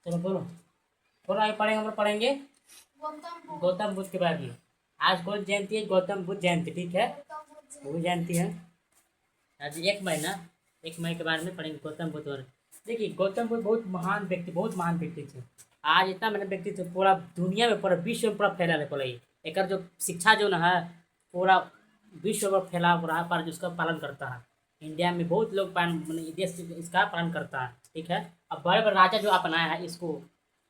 चलो बोलो बोलो, आगे पढ़ेंगे, हम लोग पढ़ेंगे गौतम बुद्ध के बारे में। आज कौन जयंती है? गौतम बुद्ध जयंती, ठीक है, वो जयंती है आज। एक मई के बारे में पढ़ेंगे गौतम बुद्ध और। देखिए गौतम बुद्ध बहुत महान व्यक्ति, बहुत महान व्यक्ति थे। आज इतना महान व्यक्ति थे, पूरा दुनिया में, पूरा विश्व में पूरा फैला है पूरा। ये एक जो शिक्षा जो ना है, पूरा विश्व में फैला रहा पर जिसका पालन करता है। इंडिया में बहुत लोग पालन, मतलब देश इसका पालन करता है, ठीक है। अब बड़े बड़े राजा जो अपनाया है इसको,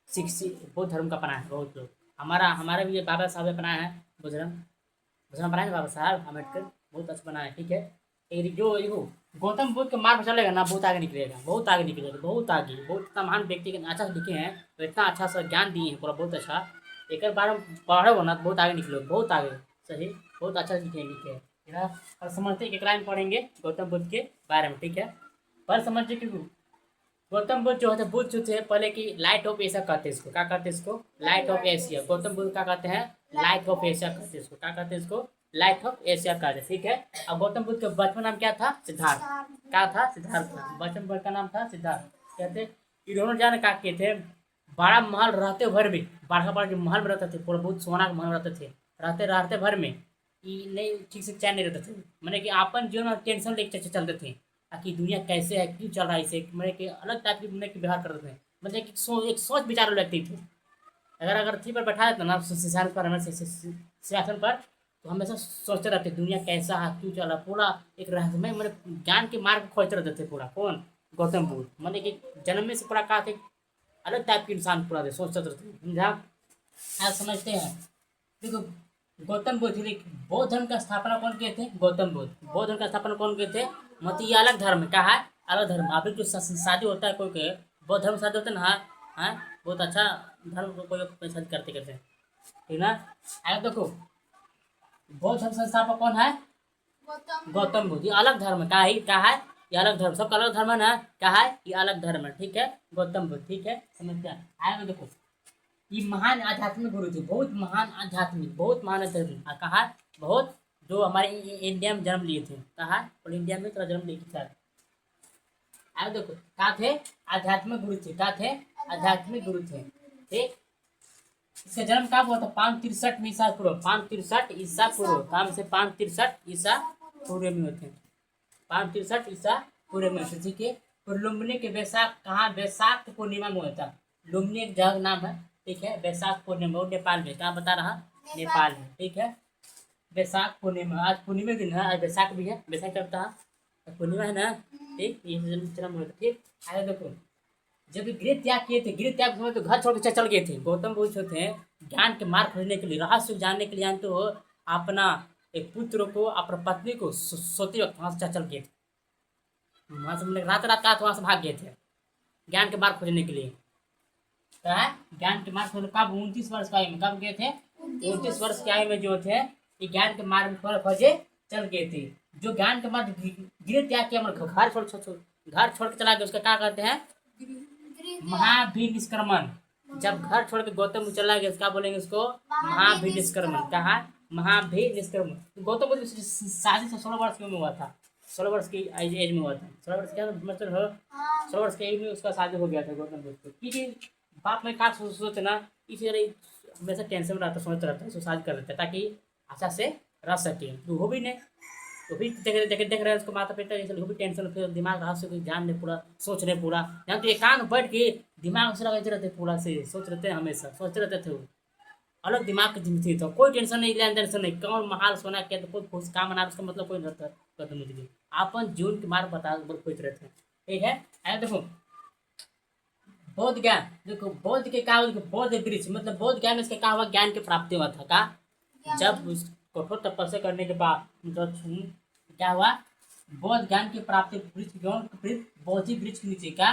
शिक्षित बौद्ध धर्म का अपनाया है बहुत लोग। हमारे भी बाबा साहब ने अपनाया है बुद्ध धर्म। बुद्ध धर्म बनाया है बाबा साहब अम्बेडकर, बहुत अच्छा बनाया है, ठीक है। जो ये गौतम बुद्ध के मार्ग पर चलेगा ना, बहुत आगे निकलेगा, बहुत आगे निकलेगा, बहुत आगे। बहुत इतना महान व्यक्ति के अच्छा से लिखे हैं, तो इतना अच्छा सा ज्ञान दिए हैं पूरा, बहुत अच्छा। एक बार हम पढ़ो ना तो बहुत आगे निकलोगे, बहुत आगे। सही, बहुत अच्छा से लिखे हैं। और समझते एक लाइन पढ़ेंगे गौतम बुद्ध के बारे में, ठीक है। पर समझिए कि गौतम बुद्ध जो होते, बुद्ध जो थे पहले की लाइट ऑफ एशिया कहते हैं इसको। क्या कहते हैं इसको? Light of Asia. Gautam Buddha क्या कहते हैं? लाइट ऑफ एशिया कहते हैं इसको। क्या कहते हैं इसको? लाइट ऑफ एशिया कहते हैं, ठीक है। अब गौतम बुद्ध का बचपन नाम क्या था? सिद्धार्थ। क्या था? सिद्धार्थ था। बचपन बुद्ध का नाम था सिद्धार्थ। कहते इन्होंने जाने क्या किए थे, बड़ा महल रहते भर में, बड़ा बड़ा जो महल में रहते थे, पूरा बहुत सोना का महल रहते थे, रहते रहते भर में ये नहीं ठीक से चैन नहीं रहते थे। मैंने कि अपन जीवन में टेंशन लेके चलते थे, ताकि दुनिया कैसे है, क्यों चल रहा है इसे, मतलब कि अलग टाइप की मतलब कि व्यवहार करते थे। मतलब कि एक सोच विचार वाले व्यक्ति थे। अगर अगर थी पर बैठा देता ना सिंहासन पर, हमें सिंहासन पर, तो हमेशा सोचते रहते दुनिया कैसा है, क्यों चल रहा, पूरा एक रहस्यमय मतलब ज्ञान के मार्ग खोजते रहते थे पूरा। कौन? गौतम बुद्ध। मतलब कि जन्म में से पूरा कहा थे अलग टाइप के इंसान पूरा थे, सोचते रहते, समझा। आज समझते हैं। देखो गौतम बुद्ध ने बौद्ध धर्म का स्थापना कौन किए थे? गौतम बुद्ध। बौद्ध धर्म का स्थापना कौन किए थे? मत ये अलग धर्म कहा है, अलग धर्म। अभी जो शादी होता है कोई के बौद्ध धर्म शादी होता है ना, हाँ, बहुत अच्छा धर्म को कोई शादी करते करते, ठीक ना। आगे देखो बौद्ध धर्म संस्थापक कौन है? गौतम बुद्ध। ये अलग धर्म का है, क्या है? ये अलग धर्म, सबका अलग धर्म है ना, क्या है? ये अलग धर्म है, ठीक है। गौतम बुद्ध, ठीक है, समझते हैं। आगे देखो ये महान आध्यात्मिक गुरु थे, बहुत महान आध्यात्मिक, बहुत महान आध्यात्मिक। कहा बहुत, जो हमारे इंडिया में जन्म लिए थे, कहा और इंडिया में थोड़ा जन्म लिए थे। अब देखो क्या थे? आध्यात्मिक गुरु थे। क्या थे? आध्यात्मिक गुरु थे, ठीक। इसका जन्म कब हुआ था? 563 में ईसा पूर्व। 563 ईसा पूर्व, काम से 563 ईसा पूर्व में होते हैं। 563 ईसा पूर्व में होते, ठीक है। और लुम्बिनी के वैशाख, कहाँ? वैशाख पूर्णिमा में होता। लुम्बिनी एक जगह नाम है, ठीक है। वैशाख पूर्णिमा वो नेपाल में, कहाँ बता रहा? नेपाल में, ठीक है। वैशाख पूर्णिमा, आज पूर्णिमा दिन है, आज वैशाख भी है, वैशाख करता है, पूर्णिमा है ना, ठीक। ये जन्म हुआ था, ठीक। आगे देखो जब गृह त्याग किए थे, गृह त्याग समय तो घर छोड़ के चल गए थे। गौतम बुद्ध जो थे ज्ञान के मार्ग खोजने के लिए, रहस्य जानने के लिए, जानते हो, अपना एक पुत्र को, अपना पत्नी को सोते वक्त वहां से चल गए थे। वहां से मतलब रात रात का वहां से भाग गए थे ज्ञान के मार्ग खोजने के लिए। क्या है? ज्ञान के मार्ग खोजने कब? 29 वर्ष की आयु में। कब गए थे? 29 वर्ष की आयु में जो थे ये ज्ञान के मार्ग में खोजे चल गए थे। जो ज्ञान के मार्ग गृह त्याग किया, मतलब घर छोड़ के चला गया, उसका क्या कहते हैं? महाभिनिष्क्रमण। जब घर छोड़ के गौतम बुद्ध चला गया, क्या बोलेंगे उसको? महाभिनिष्क्रमण। कहा? महाभिनिष्क्रमण। गौतम बुद्ध की शादी 16 वर्ष की उम्र में हुआ था। 16 वर्ष की एज में हुआ था। 16 वर्ष क्या मतलब हो, 16 वर्ष की एज में उसका शादी हो गया था गौतम बुद्ध को। क्योंकि बाप में क्या सोचते ना, इसी तरह हमेशा टेंशन में रहता, सोचता रहता है, उसको शादी कर देता है ताकि अच्छा से रह सके। तो वो भी नहीं, तो भी देख रहे हैं उसको माता पिता, जैसे वो भी टेंशन, फिर दिमाग हाथ से ध्यान नहीं, पूरा सोच रहे, पूरा ध्यान तो एकांत बैठ के दिमाग से लगाते रहते, पूरा से सोच रहते हैं, हमेशा सोचते रहते थे वो। अलग दिमाग की जिंदगी था, कोई टेंशन नहीं, लेन टेंशन नहीं, कौन महाल सोना क्या, तो कोई खुश काम मना, उसका मतलब कोई नहीं रहता। गौतम बुद्ध की अपन जीवन के मार्ग बता खोज रहे थे, ठीक है। आगे देखो बौद्ध ज्ञान, देखो बौद्ध के क्या, बौद्ध वृक्ष, मतलब बौद्ध ज्ञान में इसका क्या हुआ? ज्ञान की प्राप्ति हुआ था। का जब कठोर तपस्या करने के बाद मतलब क्या हुआ? बौद्ध ज्ञान की प्राप्ति वृक्ष, बोधि वृक्ष के नीचे का,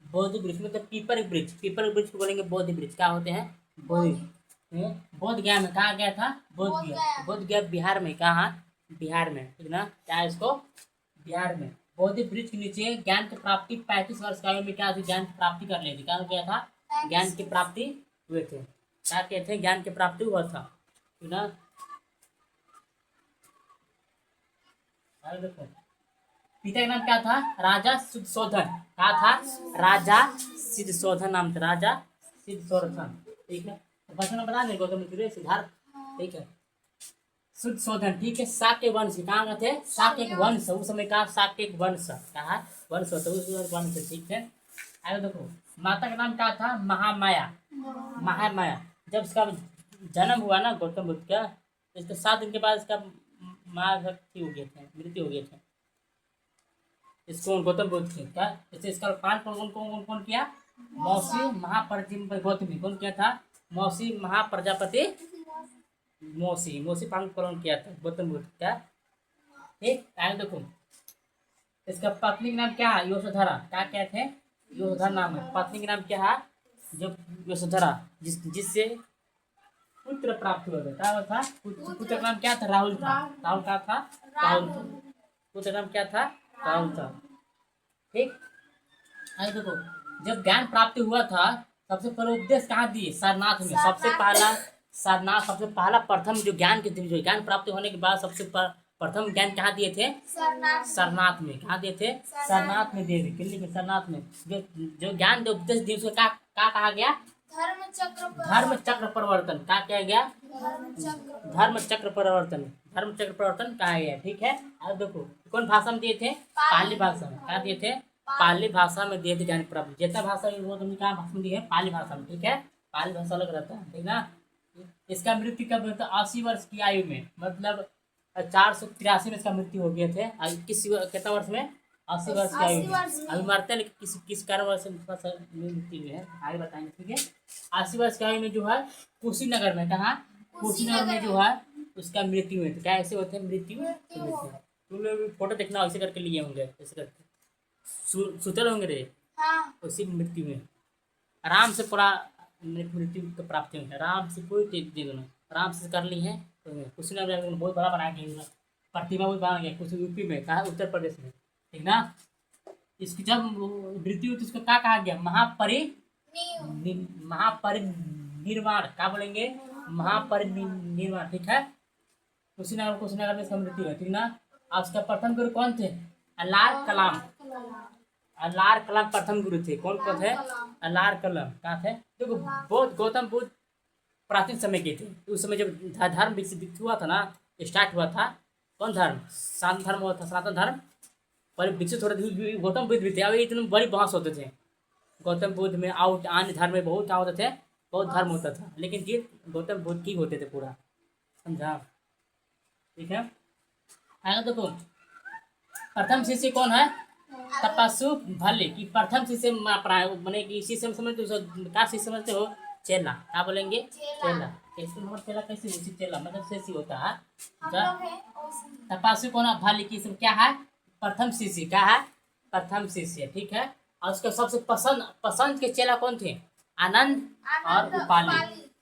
बोधि वृक्ष मतलब पीपर वृक्ष, पीपर वृक्ष को बोलेंगे बोधि वृक्ष। क्या होते हैं? बोधि। बोध गया में कहा गया था? बोध गया। बोध गया बिहार में, कहाँ? बिहार में, ठीक ना। क्या है इसको? बिहार में। बोधि वृक्ष के नीचे ज्ञान की प्राप्ति 35 वर्ष की आयु में क्या थी? ज्ञान की प्राप्ति कर ली थी। क्या हो गया था? ज्ञान की प्राप्ति हुए थे। क्या कहते हैं? ज्ञान की प्राप्ति हुआ था, ठीक ना। देखो पिता का नाम क्या था? राजा सिद्धशोधन। क्या था? राजा सिद्धशोधन नाम था, राजा सिद्धशोधन। ठीक है, बचपन में बता दें गौतम बुद्ध सिद्धार्थ। ठीक है, सिद्धशोधन। ठीक है, शाक्य वंश कहाँ का थे? शाक्य वंश, उस समय का शाक्य वंश कहा वंश होता है, उस वंश। ठीक है, आगे देखो, माता का नाम क्या था? महामाया। महामाया। जब इसका जन्म हुआ ना गौतम बुद्ध का, इसके 7 दिन के बाद इसका माँ हो गए थे, मृत्यु हो गए थे। इसको गौतम बुद्ध की क्या, जैसे इसका पान कौन कौन कौन किया? मौसी महाप्रजापति गौतमी। कौन किया था? मौसी महाप्रजापति मौसी। मौसी पान कौन किया था? गौतम बुद्ध का। ठीक, आगे देखो, इसका पत्नी का नाम क्या है? यशोधरा। क्या कहते हैं? यशोधरा नाम है। पत्नी का नाम क्या है? जो यशोधरा, जिससे पुत्र प्राप्त हुआ था। क्या हुआ था? पुत्र का नाम क्या था? राहुल था। राहुल क्या था? राहुल था। पुत्र का नाम क्या था? राहुल था। ठीक, आगे देखो, जब ज्ञान प्राप्ति हुआ था, सबसे पहले उपदेश कहाँ दिए? सारनाथ में। सबसे पहला सारनाथ, सबसे पहला प्रथम जो ज्ञान के जो ज्ञान प्राप्ति होने के बाद सबसे प्रथम ज्ञान कहाँ दिए थे? सरनाथ में। कहाँ दिए थे? सरनाथ में दिए थे। दिल्ली के सरनाथ में जो ज्ञान जो उपदेश दिए उसको क्या कहा गया? धर्म चक्र परिवर्तन। क्या कहा गया? धर्म चक्र परिवर्तन। धर्म चक्र परिवर्तन कहा गया। ठीक है, अब देखो, कौन भाषा में दिए थे? पाली भाषा में। क्या दिए थे? पाली भाषा में दिए थे ज्ञान प्राप्ति। जितना भाषा वो तुमने कहा भाषा में दी है? पाली भाषा में। ठीक है, पाली भाषा अलग रहता है, ठीक ना। इसका मृत्यु कब होता है? 80 वर्ष की आयु में, मतलब 483 में इसका मृत्यु हो गए थे। किस कितना वर्ष में? 80 वर्ष की आयु में। अभी मरते हैं, लेकिन किस कारण से मृत्यु हुई है आगे बताएंगे। ठीक है, 80 वर्ष की आयु में जो है कुशीनगर में, कहा? कुशीनगर में जो है उसका मृत्यु हुई थी। क्या ऐसे होते हैं? मृत्यु। तुम लोग फोटो देखना, ऐसे करके लिए होंगे, ऐसे करके सुतल होंगे रे, उसी मृत्यु में आराम से पूरा मृत्यु को प्राप्ति हुई है। आराम से कोई चीज नहीं, आराम से कर ली है। कुशीनगर बहुत बड़ा बनाया गया, प्रतिमा बहुत बना गया कुछ यूपी में, कहा? उत्तर प्रदेश में। ठीक ना, इसकी जब मृत्यु हुई तो उसको क्या कहा गया? महापरिनिर्वाण। क्या बोलेंगे? महापरिनिर्वाण। ठीक है, कुशीनगर में इसका मृत्यु है। ठीक ना, अब उसका प्रथम गुरु कौन थे? अल्लाह कलाम। अल्लाह कलाम प्रथम गुरु थे। कौन थे? अल्लाह कलाम। कहाँ थे? देखो, बहुत गौतम बुद्ध प्राचीन समय के थे। उस समय जब धर्म विकसित हुआ था ना, स्टार्ट हुआ था, कौन धर्म? सनातन धर्म हुआ था। सनातन धर्म पर विकसित हो रहे थे, गौतम बुद्ध भी थे। अब इतने बड़ी बहस होते थे गौतम बुद्ध में, आउट अन्य धर्म में बहुत होते थे, बहुत धर्म होता था, लेकिन ये गौतम बुद्ध की होते थे पूरा, समझा? ठीक है, आगे देखो, प्रथम शिष्य कौन है? तपस्सु भल्ले की प्रथम शिष्य मैंने कि इसी समय समझते हो, क्या शिष्य समझते हो? चेला। क्या बोलेंगे? चेला। कैसे मतलब चेला कैसे? उसी चेला मतलब शिष्य होता है। तपस्सु कौन है? भल्ले की क्या है? प्रथम शिष्य। क्या है? प्रथम शिष्य। ठीक है, और उसके सबसे पसंद के चेला कौन थे? आनंद और उपाली।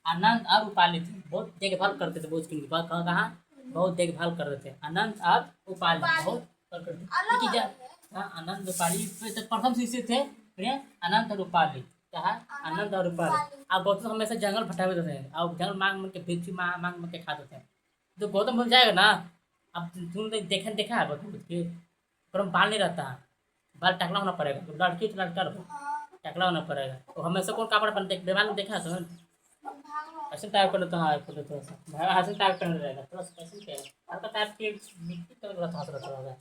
आनंद और उपाली थे। बहुत देखभाल करते थे, बहुत की बात कहाँ बहुत देखभाल कर रहे थे। आनंद और उपाली बहुत करते थे। आनंद उपाली प्रथम शिष्य थे। आनंद और उपाली। क्या है? आनंद और उपाली। अब गौतम हमेशा जंगल भटक देते थे और जंगल मांग के भिक्षु मांग के खाते थे। तो गौतम बन जाएगा ना, अब तुमने देखा है गौतम बुद्ध की पर बाल नहीं रहता है, बाल टकला होना पड़ेगा। तो लड़की तो लड़का टकला होना पड़ेगा। तो हमेशा कौन कपड़ा पहनते? बेमान में देखा तो ऐसे टाइप कर लेता है, थोड़ा सा ऐसे टाइप करना रहेगा, थोड़ा सा ऐसे क्या हल्का टाइप की मिट्टी तो थोड़ा सा थोड़ा होगा,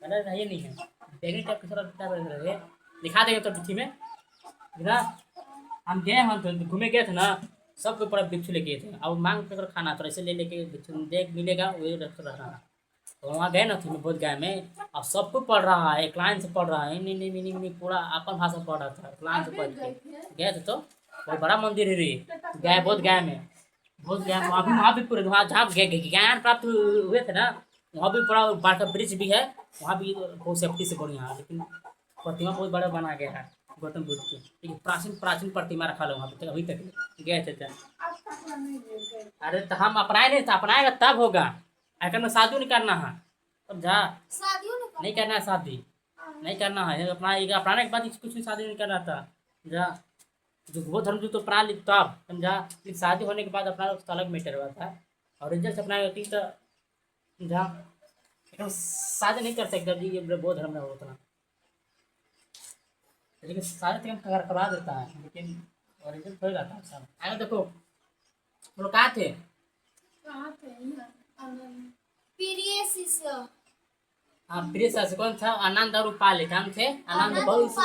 कलर ये नहीं है देखने टाइप की, थोड़ा टाइप रहे दिखा देंगे तो पीछे में ना। हम गए, हम तो घूमे गए थे ना, सबके ऊपर बिच्छू लेके थे, अब मांग कर खाना तो ऐसे ले लेके बिच्छू देख मिलेगा वही रख रहा। तो वहाँ गए ना थे बोध गया में, अब सबको पढ़ रहा है, एक लाइन से पढ़ रहा है, नहीं पूरा अपन भाषा पढ़ रहा था, लाइन से पढ़ के गए थे। तो बहुत बड़ा मंदिर है रे, गए बोध गया में, बोध गया में वहाँ भी पूरे वहाँ जहाँ ज्ञान प्राप्त हुए थे ना, वहाँ भी बड़ा बड़ा ब्रिज भी है, वहाँ भी बहुत सेफ्टी से बढ़िया है। लेकिन प्रतिमा बहुत बड़ा बना गया है गौतम बुद्ध की, लेकिन प्राचीन प्रतिमा रखा लो वहाँ पे, अभी तक गए थे। अरे तो हम अपनाए नहीं था, अपनाएगा तब होगा। आखिर में शादी नहीं करना है, समझा? नहीं करना है शादी, नहीं करना है, अपनाने के बाद कुछ भी शादी नहीं करना था, समझा? जो वो धर्म जो तो अपना ली तब, समझा? फिर शादी होने के बाद अपना अलग मैटर हुआ था, और रिजल्ट अपना होती तो समझा। हम शादी नहीं कर सकते जी, ये बौद्ध धर्म में उतना, लेकिन सारे तो हम करवा देता है, लेकिन ओरिजिनल थोड़ी रहता है सब। आगे देखो हम लोग कहाँ थे? प्रिय शिष्य। हाँ, प्रिय शिष्य कौन था? आनंद और उपाली काम थे। आनंद बहुत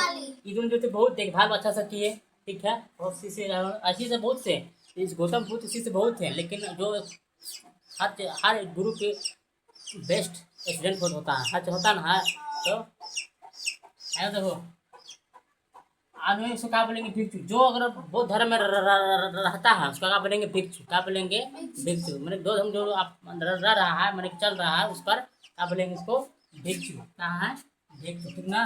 इधर जो थे बहुत देखभाल अच्छा से किए, ठीक है। बहुत शिष्य अच्छी से बहुत से, इस गौतम बुद्ध शिष्य बहुत थे, लेकिन जो हर गुरु के बेस्ट स्टूडेंट होता है, हर होता ना। तो आगे देखो आदमी उसको क्या बोलेंगे? भिक्षु। जो अगर बौद्ध धर्म में रहता है उसका क्या बोलेंगे? भिक्षु। क्या बोलेंगे? भिक्षु। मैंने दो धर्म जो आप रह रहा है, मैंने चल रहा है, उस पर क्या बोलेंगे? इसको भिक्षु। कहाँ है? भिक्षु। ठीक ना?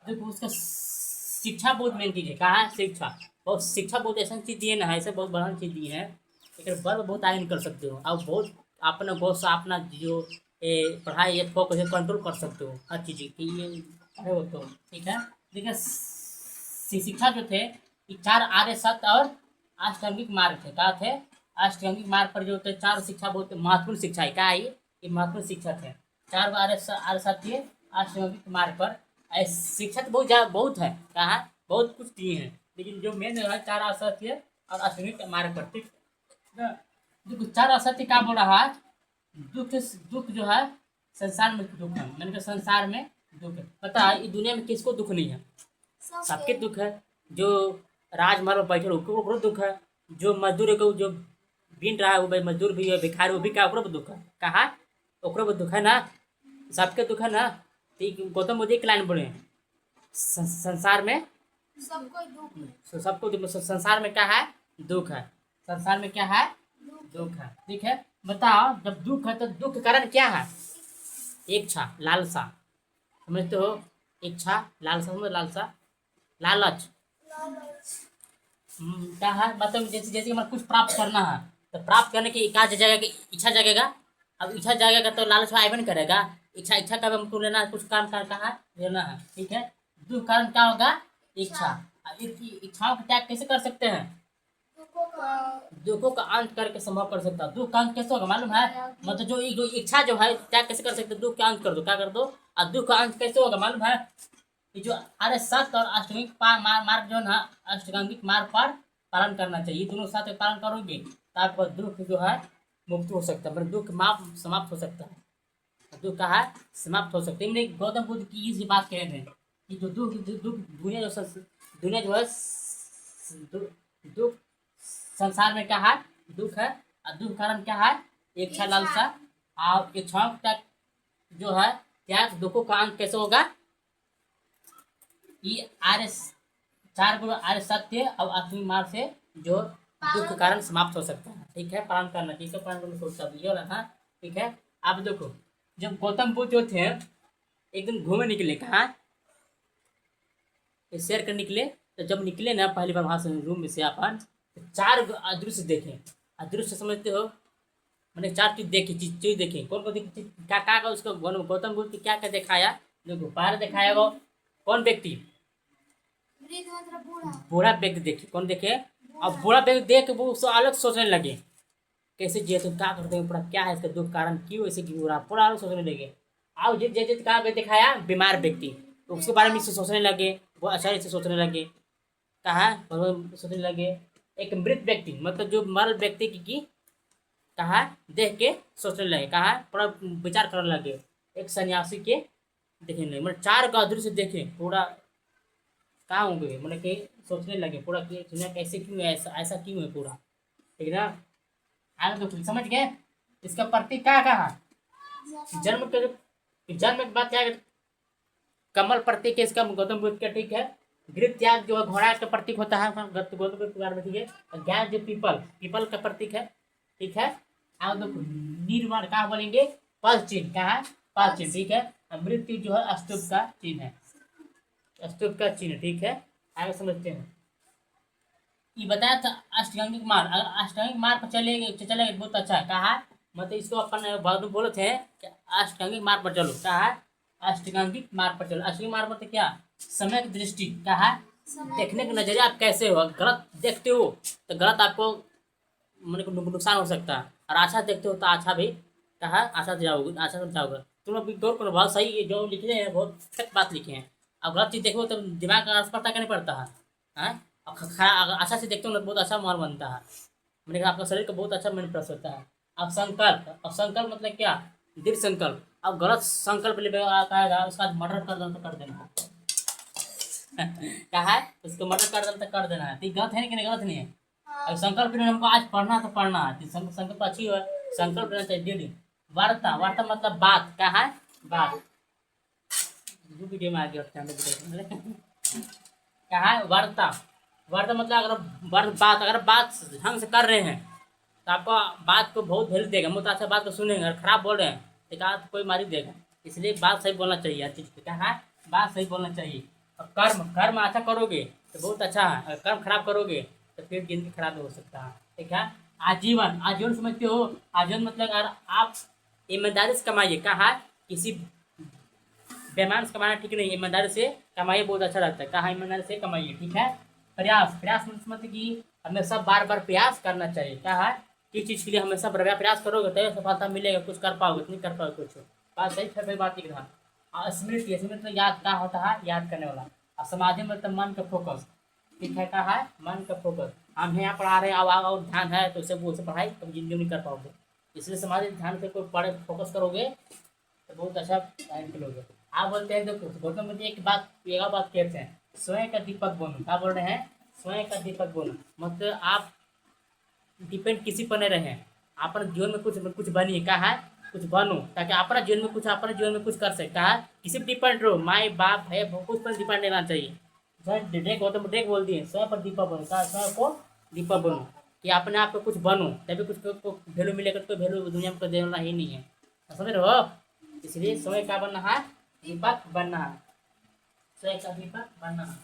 देखो उसका शिक्षा बहुत मेन चीज है। कहाँ है? शिक्षा। बहुत शिक्षा बहुत ऐसा चीज दी है ना, ऐसे बहुत बड़ा चीज दी है, लेकिन बल बहुत आगे निकल सकते हो। अब बहुत अपना बहुत सा अपना जो पढ़ाई है फोकस कंट्रोल कर सकते हो हर चीज की, ये अरे वो तो ठीक है। देखिए शिक्षा जो थे ये 4 आर्य सत्य और अष्टांगिक मार्ग थे। क्या थे? अष्टांगिक मार्ग पर जो थे 4 शिक्षा बहुत महत्वपूर्ण शिक्षा है। क्या है ये महत्वपूर्ण शिक्षा थे। 4 आर्य सत्य अष्टांगिक मार्ग पर शिक्षा तो बहुत ज्यादा बहुत है। कहा बहुत कुछ दिए हैं, लेकिन जो मेन है 4 असत्य और अष्टांगिक मार्ग पर, ठीक ना? देखो 4 असत्य क्या बोल रहा है? दुख दुख जो है संसार में दुख है, मैंने कहा संसार में दुख है। पता है ये दुनिया में किसको दुख नहीं है? सबके दुख है। जो राजमहल में बैठे ओकरो दुख है, जो मजदूर को जो बीन रहा है वो मजदूर भी है, भिखारी वो भी क्या ओकरो दुख है। कहा ओकरो भी दुख है ना, सबके दुख है ना। ठीक, गौतम बुद्ध एक लाइन बोले संसार में सबको संसार में क्या है? दुख है। संसार में क्या है? दुख है। ठीक है, बताओ जब दुख है तो दुख का कारण क्या है? इच्छा, लालसा, समझते हो? इच्छा, लालसा, समझ लालसा, लालच। क्या है? मतलब जैसे जैसे हमें कुछ प्राप्त करना है तो प्राप्त करने की क्या जगह इच्छा जगेगा। अब इच्छा जगेगा तो लालच आए नहीं करेगा। इच्छा इच्छा का भी हमको लेना है, कुछ काम करना है लेना है, ठीक है। दुख कारण क्या होगा? इच्छा। इच्छाओं का त्याग कैसे कर सकते हैं? दुखों का अंत करके संभव कर सकता है। दुख का अंत कैसे होगा मालूम है? मतलब जो इच्छा जो है त्याग कैसे कर सकते? दुख का अंत कर दो। क्या कर दो? और दुख का अंत कैसे होगा मालूम है? ये जो आर्य सत्य और अष्टांगिक मार्ग जो है अष्टांगिक मार्ग पर पालन करना चाहिए। दोनों साथ में पालन करोगे तो आपका दुख जो है मुक्त हो सकता है, मतलब दुख माप समाप्त हो सकता है। दुख का है समाप्त हो सकता है। मैंने गौतम बुद्ध की इसी बात कह रहे हैं कि जो दुख दुनिया जो है दुख संसार में क्या है? दुख है। और दुख कारण क्या है? इच्छा, लालसा। और इच्छाओं तक जो है त्याग, दुखों का अंत कैसे होगा? ये आर्य 4 गुण आर्य सत्य और आत्मिक मार्ग से जो दुख के कारण समाप्त हो सकता है, ठीक है। पालन करना चाहिए, पालन करने को सब ये वाला था, ठीक है। अब देखो जब गौतम बुद्ध जो थे एक दिन घूमने निकले, कहाँ? शेयर कर निकले। तो जब निकले ना पहली बार वहां से रूम में से अपन, तो 4 अदृश्य देखे। अदृश्य समझते हो? मैंने 4 चीज देखी, चीज देखी। कौन कौन देखी? क्या का उसको गौतम बुद्ध की क्या क्या दिखाया? देखो पहले दिखाया वो कौन व्यक्ति? बूढ़ा व्यक्ति देखे। कौन देखे? अब बूढ़ा व्यक्ति देख वो अलग सोचने लगे, कैसे जिए तुम, क्या करते हैं, पूरा क्या है इसका दुख कारण, क्यों ऐसे क्यों हो रहा, पूरा अलग सोचने लगे। अब जिस कहा दिखाया बीमार व्यक्ति, तो उसके बारे में सोचने लगे, वो आचार्य से सोचने लगे। कहा सोचने लगे। एक मृत व्यक्ति मतलब जो मर व्यक्ति की कहा देख के सोचने लगे। कहा पूरा विचार करने लगे। एक सन्यासी के देखने लगे, मतलब 4 गधरू से देखे पूरा कहाँ होंगे, मतलब कि सोचने लगे पूरा कि दुनिया कैसे क्यों है, ऐसा ऐसा क्यों है पूरा, ठीक ना। आगे तो समझ गए इसका प्रतीक क्या कहा? जन्म के बाद क्या कमल प्रतीक है इसका गौतम बुद्ध का, ठीक है। गृह त्याग जो है घोड़ा का प्रतीक होता है गौतम बुद्ध के बारे में, ठीक है। ज्ञान जो पीपल का प्रतीक है, ठीक है। आगे देखो निर्वाण कहाँ बोलेंगे? पद चिन्ह। कहाँ? पद चिन्ह, ठीक है। मृत्यु जो है स्तूप का चिन्ह है, स्तूप का चिन्ह, ठीक है। आगे समझते हैं। ये बताया था अष्टांगिक मार्ग। अगर अष्टांगिक मार्ग पर चलेंगे बहुत अच्छा है। कहा मतलब इसको अपन बाद में बोले थे कि अष्टांगिक मार्ग पर चलो। कहा अष्टांगिक मार्ग पर चलो। अष्टांगिक मार्ग पर तो क्या? समय की दृष्टि। कहा देखने का नजरिया आप कैसे हो। गलत देखते हो तो गलत आपको मन को नुकसान हो सकता है, और अच्छा देखते हो तो अच्छा भी कहा अच्छा जाओगे, अच्छा जाओगे। तुम अभी गौर करो, बहुत सही जो लिखे हैं बहुत सच बात लिखे हैं। अब गलत चीज़ देखो तो दिमाग का असर पड़ता क्या नहीं पड़ता है। हाँ, और अगर अच्छा से देखते हो ना बहुत अच्छा माहौल बनता है। मैंने कहा आपका शरीर का बहुत अच्छा मन प्रस होता है। अब संकल्प, अब संकल्प मतलब क्या, दृढ़ संकल्प। अब गलत संकल्प ले आएगा उसका बाद मर्डर कर देना तो कर देना क्या है, उसको मर्डर कर देना तो कर देना है, तो ये गलत है कि नहीं, गलत नहीं है। अब संकल्प लेना हमको आज पढ़ना है तो पढ़ना है, तो संकल्प अच्छी हो, संकल्प लेना चाहिए डेली। वार्ता, वार्ता मतलब बात, क्या है, बात। जो वीडियो में आ गया क्या है वार्ता। वार्ता मतलब अगर बात, अगर बात ढंग से कर रहे हैं तो आपको बात को बहुत वैल्यू देगा, बहुत अच्छा बात को सुनेंगे। अगर खराब बोल रहे हैं तो कहा तो कोई मारी देगा। इसलिए बात सही बोलना चाहिए, हर चीज़ पे क्या है, बात सही बोलना चाहिए। और कर्म, कर्म अच्छा करोगे तो बहुत अच्छा है, अगर कर्म खराब करोगे तो फिर जिंदगी खराब हो सकता है। ठीक है। आजीवन, आजीवन समझते हो, आजीवन मतलब अगर आप ईमानदारी से कमाइए, कहा किसी बेईमान से कमाना ठीक नहीं, ईमानदारी से कमाइए बहुत अच्छा लगता है, कहा ईमानदारी से कमाइए। ठीक है। प्रयास, प्रयास मतलब कि हमेशा बार बार प्रयास करना चाहिए, क्या है, किस चीज़ के लिए हमेशा प्रयास करोगे तो सफलता मिलेगा, कुछ कर पाओगे, नहीं कर पाओगे कुछ। बात सही, फिर बात एक था। स्मृति, स्मृति मतलब याद, क्या होता है, याद करने वाला। और समाधि मतलब मन का फोकस। ठीक है, क्या है, मन का फोकस। हम यहाँ पढ़ा रहे हैं, अब और ध्यान है तो उसे वो से पढ़ाई कभी जिंदगी नहीं कर पाओगे। इसलिए समाधि ध्यान से कोई पढ़े फोकस करोगे तो बहुत अच्छा टाइम निकलोगे। आप बोलते हैं देखो गौतम बुद्ध एक बात कहते हैं, स्वयं का दीपक बनो। क्या बोल रहे हैं, स्वयं का दीपक बनो। मतलब आप डिपेंड किसी पर नहीं रहे, अपने जीवन में कुछ बनिए, क्या है, कुछ बनो, ताकि अपना जीवन में कुछ, अपने जीवन में कुछ कर सकता है। किसी पर डिपेंड रहो, माँ बाप है कुछ पर डिपेंड रहना चाहिए। स्वयं गौतम बुद्ध बोल दिए स्वयं पर दीपक बनो, क्या, स्वयं को दीपक बनो, कि अपने आप को कुछ बनो, तभी कुछ को वैल्यू मिलेगा। तो वैल्यू दुनिया में देने वाला ही नहीं है, समझ रहे हो। इसलिए स्वयं का बनना है, दीपक बनना है, स्वयं का दीपक बनना है।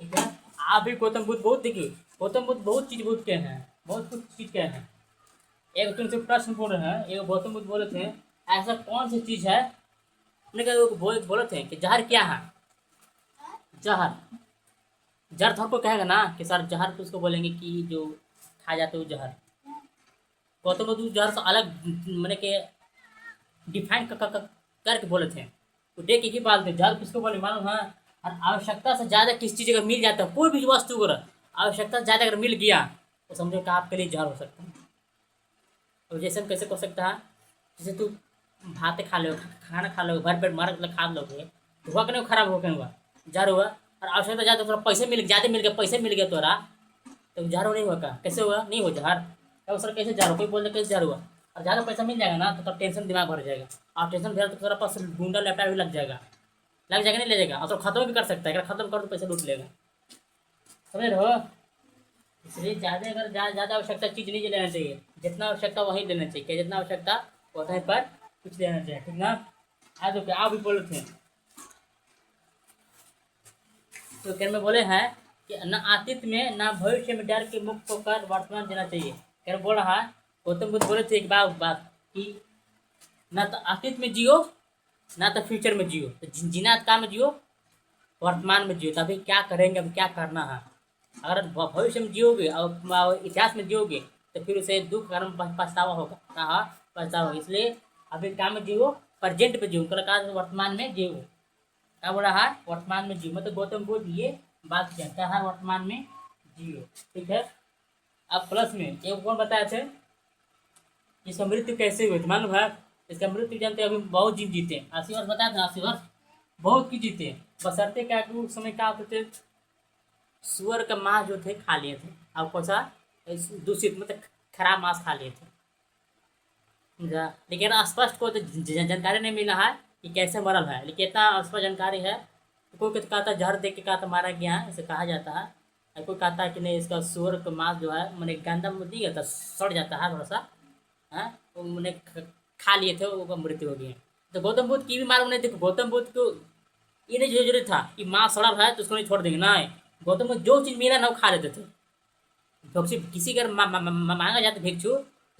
ठीक है। आप भी गौतम बुद्ध बहुत देखिए, गौतम बुद्ध बहुत चीज बोल के हैं, बहुत कुछ चीज के हैं। एक तुमसे प्रश्न पूछ रहे हैं, एक गौतम बुद्ध बोले थे ऐसा कौन सी चीज है, उन्होंने कहा बोले थे कि जहर क्या है, जहर। जहर तो हमको कहेगा ना कि सर जहर, तो उसको बोलेंगे कि जो खा जाते हो जहर। गौतम बुद्ध जहर से अलग मैंने के डिफाइन करके बोले थे। तो देख ही बात थे, जहर किसको बोले मालूम है, और आवश्यकता से ज़्यादा किस चीज़ अगर मिल जाता है, कोई भी वस्तु अगर आवश्यकता से ज़्यादा अगर मिल गया तो समझो कि आपके लिए जहर हो सकता है। और जैसे हम कैसे हो सकता है, जैसे तू भात खा लो, खाना खा लोगे, भर पेट मार खा लोगे तो हुआ कि नहीं, खराब हो गया हुआ, जहर हुआ। और आवश्यकता ज़्यादा, थोड़ा पैसे ज़्यादा मिल गया, पैसे मिल गया तोरा तो जहर नहीं हुआ, का कैसे हुआ, नहीं हो जहर। तो सर कैसे जहर हो, कोई बोल दे कैसे जहर हुआ। और ज़्यादा पैसा मिल जाएगा ना तो तब टेंशन दिमाग भर जाएगा, और टेंशन भर तो तेरा पास गुंडा लैपटॉप भी लग जाएगा, नहीं ले जाएगा, और तो खत्म भी कर सकता है, अगर खत्म कर तो पैसा लूट लेगा, समझ रहे हो। इसलिए ज़्यादा, अगर ज़्यादा आवश्यकता चीज़ नहीं लेना चाहिए, जितना आवश्यकता वही लेना चाहिए, क्या जितना आवश्यकता उतना पर कुछ लेना चाहिए। ठीक ना। आज तो आप भी बोले थे, तो क्या में बोले हैं कि न अतीत में न भविष्य में डर के मुक्त होकर वर्तमान जीना चाहिए। क्या बोल रहा है, गौतम बुद्ध बोले थे एक बात कि न तो अतीत में जियो ना तो फ्यूचर में जियो, तो जीना काम में जियो, वर्तमान में जियो, तभी क्या करेंगे, अभी क्या करना है। अगर भविष्य में जियोगे और इतिहास में जियोगे तो फिर उसे दुख कर्म पछतावा होगा, कहा पछतावा होगा। इसलिए अभी काम में जियो, प्रेजेंट पे जियो, कहा वर्तमान में जियो। क्या बोल रहा है, वर्तमान में जियो, मतलब गौतम बुद्ध ये बात कहता है, वर्तमान में जियो। ठीक है। अब प्लस में एक कौन बताए थे, इसका मृत्यु कैसे हुई, मालूम है। इसका मृत्यु जानते अभी बहुत जीत जीते, 80 वर्ष बताया था, 80 वर्ष बहुत की जीते। बसरते क्या कि उस समय क्या होते थे, सुअर का मांस जो थे खा लिए थे, और कौन सा दूषित मतलब खराब मांस खा लिए थे, समझा। लेकिन स्पष्ट को तो जानकारी नहीं मिला है कि कैसे मरल है, लेकिन इतना स्पष्ट जानकारी है। कोई कहता जहर देख के कहता मारा गया है, ऐसे कहा जाता है। और कोई कहता है कि नहीं, इसका सुअर का मांस जो है मैंने गंदा नहीं होता, सड़ जाता है थोड़ा सा, है वो मैंने खा लिए थे, वो मृत्यु हो गई। तो गौतम बुद्ध की भी मालूम नहीं थी, गौतम बुद्ध को ये नहीं जरूरी था कि माँ सड़ल है तो उसको नहीं छोड़ देंगे, नहीं। गौतम बुद्ध जो चीज़ मिला ना वो खा लेते थे। भिक्षु किसी का मांगा जाता भिक्षु,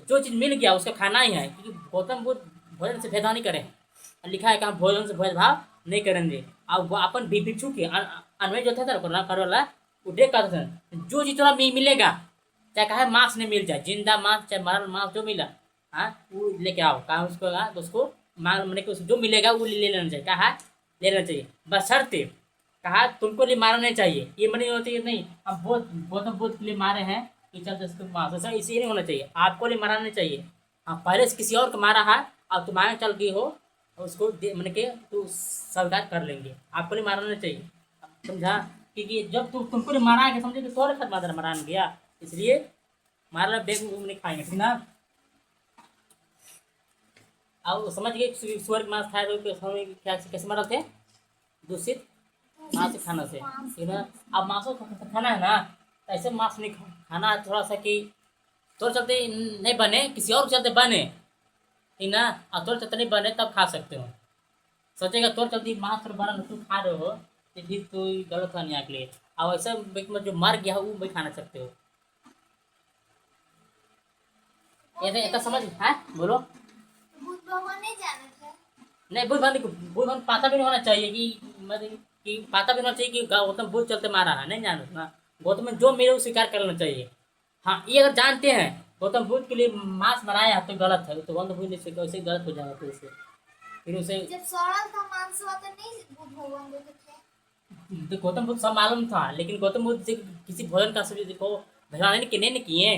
जो चीज़ मिल गया उसका खाना ही है, क्योंकि गौतम बुद्ध भोजन से भेदभाव नहीं करें, लिखा है कि हम भोजन से भेदभाव नहीं करेंगे। और वो अपन भिक्षु के अनवय जो था करे वाला, वो देख कहते थे जो चीज़ थोड़ा मिलेगा, चाहे कहा मांस नहीं मिल जाए, जिंदा मांस चाहे मरल मांस जो मिला, हाँ वो लेके आओ, कहा उसको तो उसको मांग मैंने कि जो मिलेगा वो ले लेना चाहिए, कहा ले लेना चाहिए, बशर्ते कहा तुमको लिए मारना नहीं चाहिए। ये मनी होती है नहीं, हम गौतम बुद्ध के लिए मारे हैं कि चल इसको मार, ऐसा इसी नहीं होना चाहिए, आपको लिए मारना नहीं चाहिए। हाँ पहले से किसी और को मारा है, अब तुम आगे चल गई हो और उसको मैंने के तो स्वीकार कर लेंगे, आपको नहीं मारना नहीं चाहिए। समझा, क्योंकि जब तुमको नहीं मारा है समझे कि तोरे खत मारा मरान गया, इसलिए मारना बेग नहीं खाएंगे, ठीक ना। अब समझ गए स्वर्ग मांस खाए तो क्या कैसे मरा थे, दूषित मांस खाना से, ठीक ना। अब मांसों खाना है ना, तो ऐसे मांस नहीं खाना है, थोड़ा सा कि तोड़ चलते नहीं बने, किसी और के चलते बने, ठीक ना, और तोड़ चलते नहीं बने तब खा सकते हो। सोचेगा तोड़ चलती मांस और बना तुम खा रहे हो तो फिर तो गलत है यहाँ के लिए। अब ऐसा व्यक्ति में जो मर गया वो भी खाना सकते हो, ऐसा समझ है, बोलो। बुद्ध भगवान नहीं जाने थे। नहीं बुद्ध भगवान पता भी नहीं होना चाहिए कि पता भी होना चाहिए कि गौतम बुद्ध चलते मारा है, नहीं जाना ना। गौतम में जो मेरे वो स्वीकार कर लेना चाहिए। हाँ ये अगर जानते हैं गौतम बुद्ध के लिए मांस बनाया तो गलत है, तो गौतम बुद्ध ने वैसे गलत हो जाएगा, फिर उसे जब सड़ल था मांस हुआ तो नहीं बुद्ध भगवान देते थे। तो गौतम बुद्ध सब मालूम था, लेकिन गौतम बुद्ध से किसी भोजन का सब्जी देखो भगवान ने किने ने किए।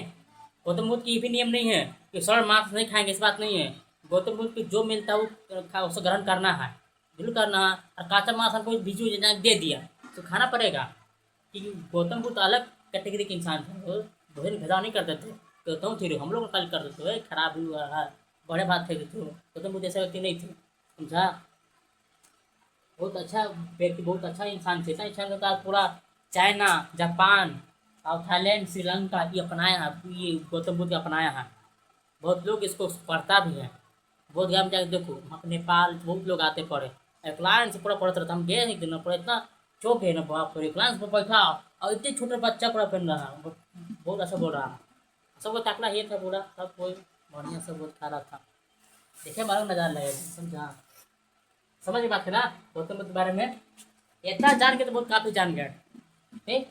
गौतम बुद्ध की भी नियम नहीं है कि सड़ मांस नहीं खाएंगे, इस बात नहीं है। गौतम बुद्ध को जो मिलता है वो उसे ग्रहण करना है, बिल्कुल करना है। और काचा मांस हमको बीजू दे दिया तो खाना पड़ेगा, क्योंकि गौतम बुद्ध अलग कैटेगरी के इंसान थे, वो भोजन भेदभाव नहीं करते थे। गौतम थे हम लोग कल करते थे खराब हुआ है बड़े बात थे, गौतम बुद्ध ऐसे व्यक्ति नहीं थे, समझा। बहुत अच्छा व्यक्ति, बहुत अच्छा इंसान थे, ऐसा इंसान का पूरा चाइना, जापान और थाईलैंड, श्रीलंका ये अपनाया है, ये गौतम बुद्ध अपनाया है। बहुत लोग इसको पढ़ता भी है, बहुत गाँव में जाकर देखो, वहाँ पे नेपाल बहुत लोग आते पढ़े, एक लाइन से पूरा पढ़ते रहता। हम गए एक दिन पढ़े, इतना चौक है ना बाप रे, एक लाइन से बैठा और इतने छोटे बच्चा पूरा पहन रहा, बहुत अच्छा बोल रहा। सबको ताकना ये था पूरा, सब कोई बढ़िया सब बहुत खा रहा था, देखे मालूम नज़ारा लगे, समझा। समझ बात है ना गौतम बुद्ध के बारे में, इतना जान के तो बहुत काफ़ी जान गए, ठीक।